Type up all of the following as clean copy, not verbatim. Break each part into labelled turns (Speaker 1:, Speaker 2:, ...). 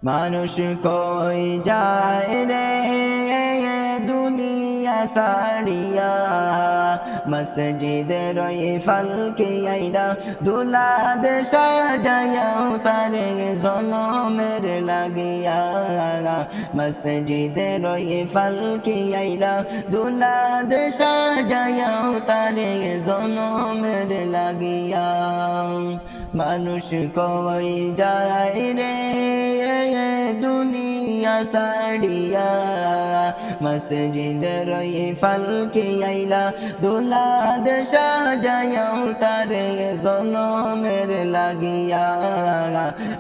Speaker 1: মানুষ কই যায় রে দুনিয়া সাড়িয়া মসজিদের ওই ফালকে আইলা দুলাদ সাজায়াও তারে জনমের লাগিয়া মসজিদের ওই ফালকে আইলা দুলাদ সাজায়াও তারে জনমের লাগিয়া মানুষ কই যায় রে দুনিয়া সাড়িয়া মসজিদের ওই ফালকে আইলা দুলাদ সাজায়াও তারে জনমের লাগিয়া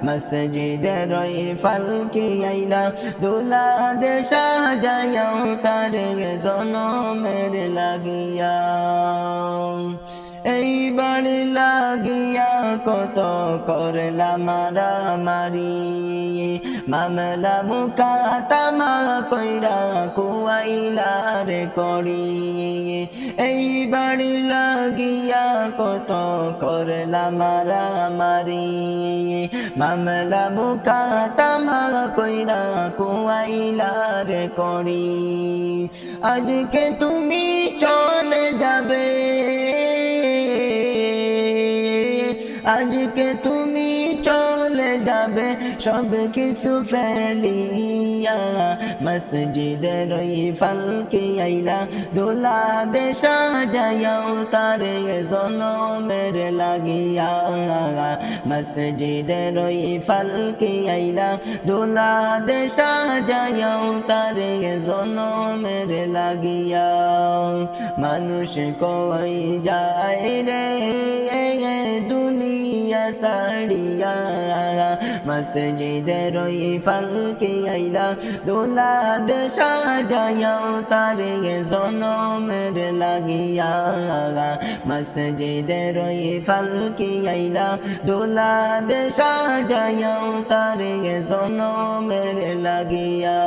Speaker 1: মসজিদের ওই ফালকে আইলা দুলাদ সাজায়াও তারে জনমের লাগিয়া এইবার লাগিয়া কত করলা মারামারি মামলা মুকাতামা কইরা কুয়াইলা রে করি এইবার লাগিয়া কত করলা মারামারি মামলা মুকাতামা কইরা কুয়াইলা রে করি আজকে তুমি চলে যাবে আজকে তুমি চলে যাবে সব কিছু ফেলিয়া মসজিদের ওই ফালকে আইলা দুলাদ সাজায়াও তারে জনমের লাগিয়া মসজিদের ওই ফালকে আইলা দুলাদ সাজায়াও তারে জনমের লাগিয়া মানুষ কই যায় রে দুনিয়া সাড়িয়া মসজিদের ওই ফালকে আইলা দুলাদ সাজায়াও তারে জনমের লাগিয়া মসজিদের ওই ফালকে আইলা দুলাদ সাজায়াও তারে জনমের লাগিয়া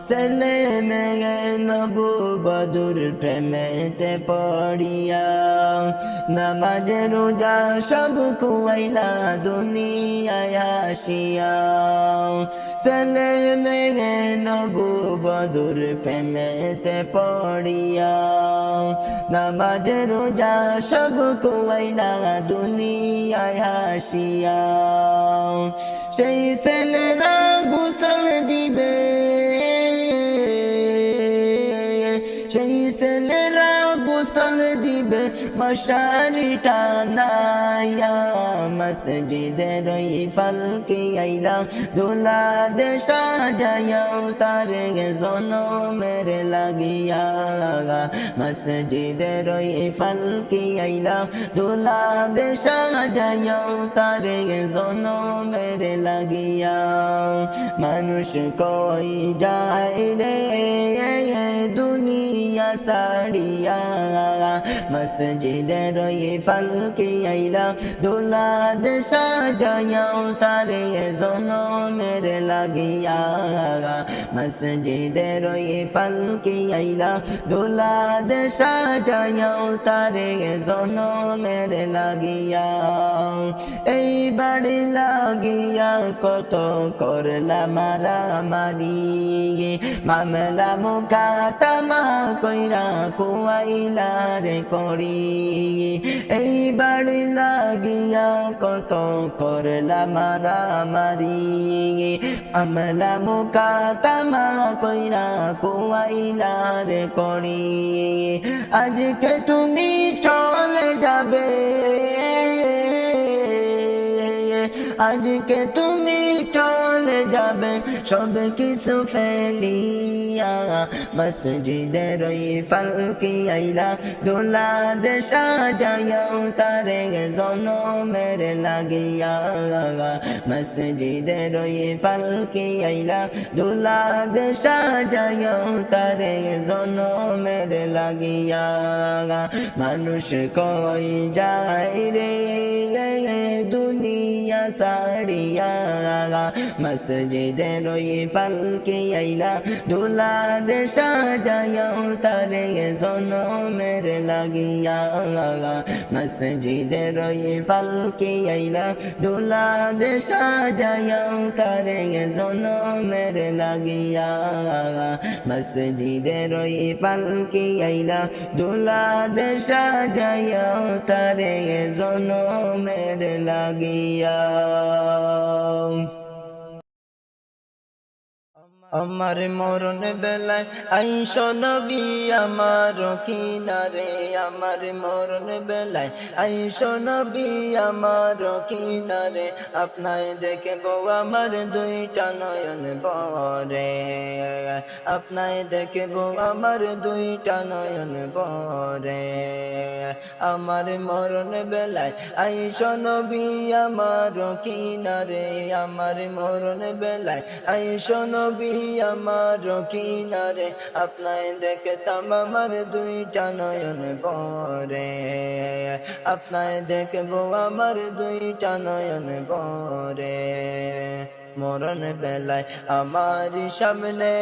Speaker 1: ছেলে মেয়ে নবু বধুর প্রেমেতে পড়িয়া নামাজ রোজা সব খুয়াইলা দুনিয়ায় আসিয়া ছেলে মেয়ে নবু বধুর প্রেমেতে পড়িয়া নামাজ রোজা সব খুয়াইলা দুনিয়ায় আসিয়া সেই ছেলেরা গোসল দিবে সেই ছেলেরা গোসল দিবে মশারি টানায়া মসজিদের ওই ফালকে আইলা দুলাদ সাজায়াও তারে জনমের লাগিয়া মসজিদের ওই ফালকে আইলা দুলাদ সাজায়াও তারে জনমের লাগিয়া মানুষ কই যায় রে দুনিয়া সাড়িয়া মসজিদের ওই ফালকে আইলা দুলাদ সাজায়াও তারে জনমের লাগিয়া মসজিদের ওই ফালকে আইলা দুলাদ সাজায়াও তারে জনমের লাগিয়া এইবার লাগিয়া কত করলা মারামারি মামলা মুকাতামা কইরা কুয়াইলা রে করি এইবার লাগিয়া কত করলা মারামারি মামলা মুকাতামা কইরা কুয়াইলা রে করি আজকে তুমি চলে যাবে আজকে তুমি চলে যাবে সব কিছু ফেলিয়া মসজিদের ওই ফালকে আইলা দুলাদ সাজায়াও তারে জনমের লাগিয়া মসজিদের ওই ফালকে আইলা দুলাদ সাজায়াও তারে জনমের লাগিয়া মানুষ কই যায় রে দুনিয়া সাড়িয়া মসজিদের ওই পালকি আইলা দুলাদ সাজায়া তারে জনমের লাগিয়া মসজিদের ওই পালকি আইলা দুলাদ সাজায়া তারে জনমের লাগিয়া মসজিদের ওই পালকি আইলা দুলাদ সাজায়া তারে জনমের লাগিয়া আমার মরণ বেলায় আইসো নবী আমার কিনারে আমার মরণ বেলায় আইসো নবী আমার কিনারে আপনায় দেখবো আমার দুইটা নয়ন ভরে আপনায় দেখবো আমার দুইটা নয়ন ভরে আমার মরণ বেলায় আইসো নবী আমার কিনারে আমার মরণ বেলায় আইসো নবী আমার কিনারে আপনায় দেখতাম আমার দুইটা নয়ন ভরে আপনায় দেখবো আমার দুইটা নয়ন ভরে মরণ বেলায় আমার সামনে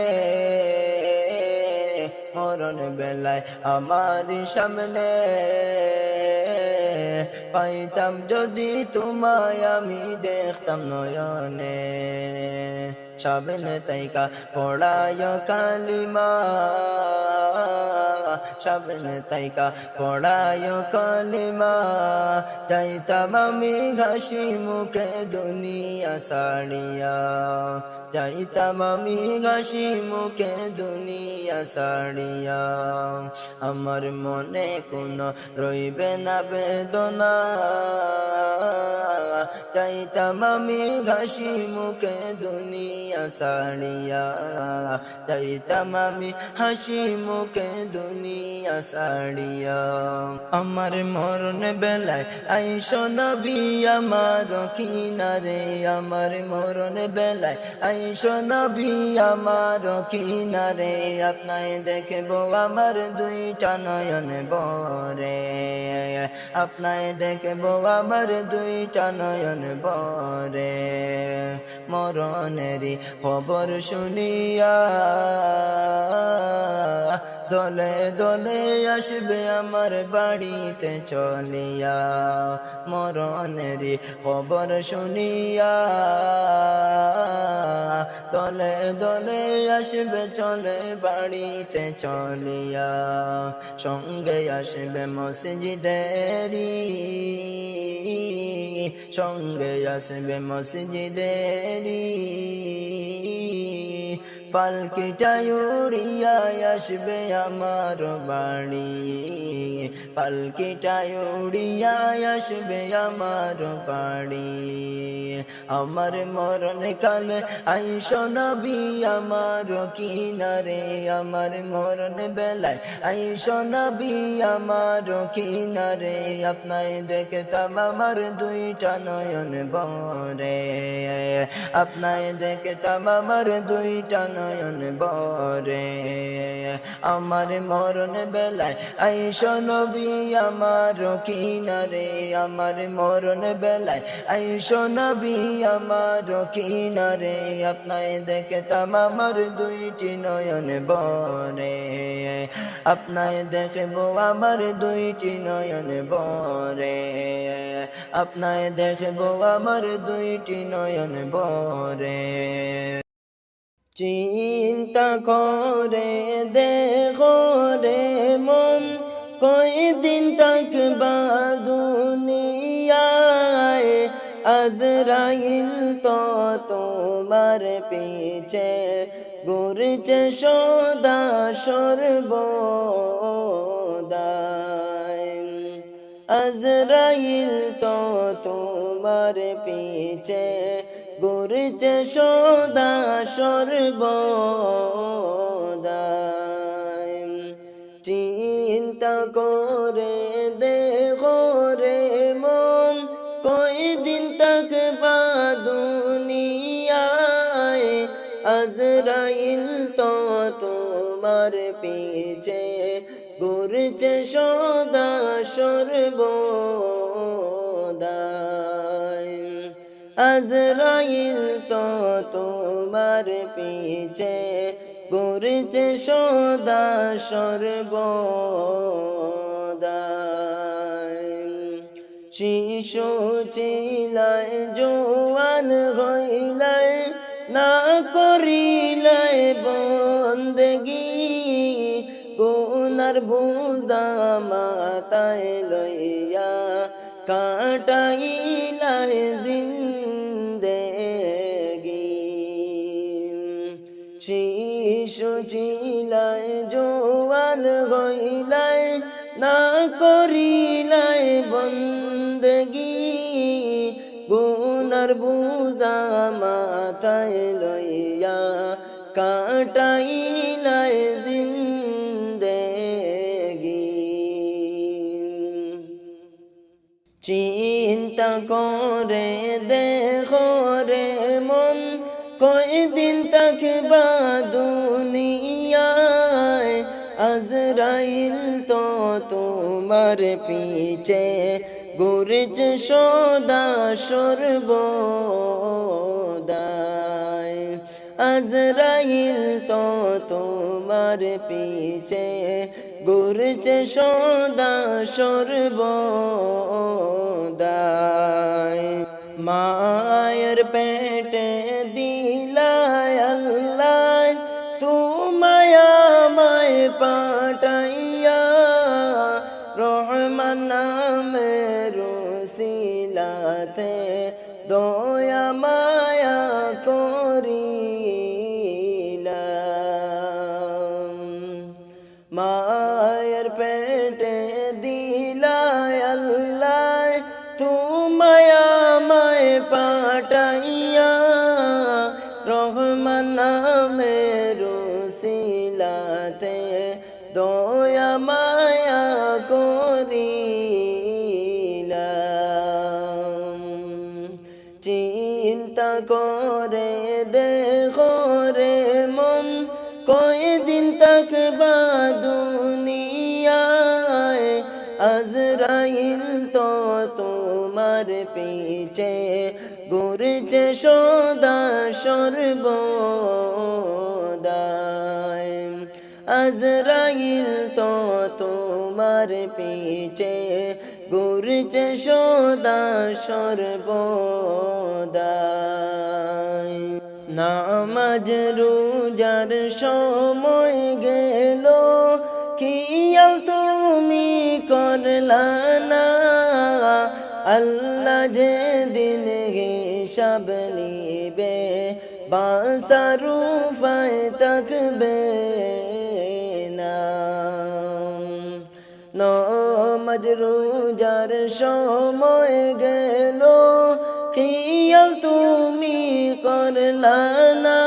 Speaker 1: মরণ বেলায় আমার সামনে পাইতাম যদি তোমায় আমি দেখতাম নয়নে সামনে তাইকা পড়ায় কালিমা সামনে তাইকা পড়ায় কালিমা যাইতাম আমি ঘাসি মুখে দুনিয়া সাড়িয়া যাইতাম আমি ঘাসি মুখে দুনিয়া সাড়িয়া আমার মনে কোনো রইবে না বেদনা যাইতাম আমি ঘাসি মুখে দুনিয়া সাড়িয়া যাইতাম আমি হাসি মুখে দুনিয়া সাড়িয়া আমার মরণ বেলায় আইসো নবী আমার কিনারে আমার মরণ বেলায় আইসো নবী আমার কিনারে আপনায় দেখবো আমার দুইটা নয়ন ভরে আপনায় দেখবো আমার দুইটা নয়ন ভরে মরণেরই খবর শুনিয়া দলে দলে আসবে আমার বাড়িতে চলিয়া মরণেরই খবর শুনিয়া দলে দলে আসবে চলে বাড়িতে চলিয়া সঙ্গে আসবে মসজিদেরি সঙ্গে আসবে মসজিদেরি পালকিটা উড়িয়া আসবে আমার বাড়ি পালকিটা উড়িয়া আসবে আমার বাড়ি আমার মরণ কালে আইসো নবী আমার কিনারে আমার মরণ বেলায় আইসো নবী আমার কিনারে আপনায় দেখতাম আমার দুইটা নয়ন ভরে আপনায় দেখতাম আমার দুইটা নয়ন ভরে আমার মরণ বেলায় আইসো নবী আমার কিনারে আমার মরণ বেলায় আইসো নবী আমার কিনারে আপনায় দেখতাম আমার দুইটি নয়ন ভরে আপনায় দেখবো আমার দুইটি নয়ন ভরে আপনায় দেখবো আমার দুইটি নয়ন ভরে চিন্তা করে দেখো রে মন কয়দিন থাকবা দুনিয়ায় আজরাইল তো তোমার পিছে ঘুরছে সদা সর্বদাই আজরাইল তো তোমার পিছে ঘুরছে সদা সর্বদাই চিন্তা করে দেখো রে মন কয়দিন থাকবা দুনিয়ায় আজরাইল তো তোমার পিছে ঘুরছে সদা সর্বদাই আজরাইল তো তোমার পিছে ঘুরছে সদা সর্বদাই। শিশু ছিলায় জোয়ান হইলায় না করিলাই বন্দেগি, গুনার বুঝা মাথায় লইয়া কাটাইলাই জিন্দেগি। শিশু ছিলাই জোয়ান হইলাই না করিলাই বন্দেগি, গুনার বুঝা মাথায় লইয়া কাটাইলাই জিন্দেগি। চিন্তা করে দেখো রে মন, কয়দিন থাকবা দুনিয়ায়। আজরাইল তো তোমার পিছে ঘুরছে সদা সর্বদাই। আজরাইল তো তোমার পিছে ঘুরছে সদা সর্বদাই। মায়ের পেটে দিলায় আল্লাহ তোমায় আমায় পাঠাইয়া, রহমান নামের উসিলাতে দয়া মায়া করিলাম। মায়ের পেটে দিলায় আল্লাহ তোমায় আমায় পাঠাইয়া, রহমান নামের উসিলাতে দয়া মায়া করিলাম। চিন্তা করে দেখো রে মন, কয়দিন থাকবা দুনিয়ায়। আজরাইল তো তোমার পিছে ঘুরছে সদা সর্বদাই। আজরাইল তো তোমার পিছে ঘুরছে সদা সর্বদাই। নামাজ রোজার সময় গেল, খেয়াল তুমি করলা না। আল্লাহ যে দিন হিসাব নিবে, বাঁচার উপায় থাকবে না। নামাজ রোজার সময় গেল, খেয়াল তুমি করলা না।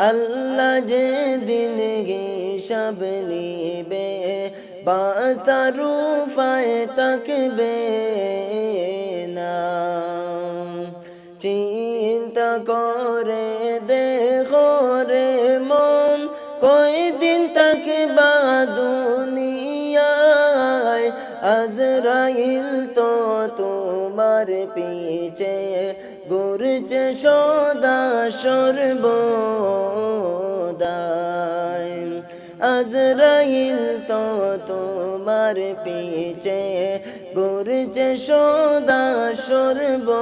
Speaker 1: আল্লাহ যে দিন হিসাব নিবে, বাঁচার উপায় থাকবে না। চিন্তা করে দেখো রে মন, কয়দিন থাকবা দুনিয়ায়। আজরাইল তো তোমার পিছে ঘুরছে সদা সর্বদাই। আজরাইল তো তোমার পিছে ঘুরছে সদা সর্বদাই।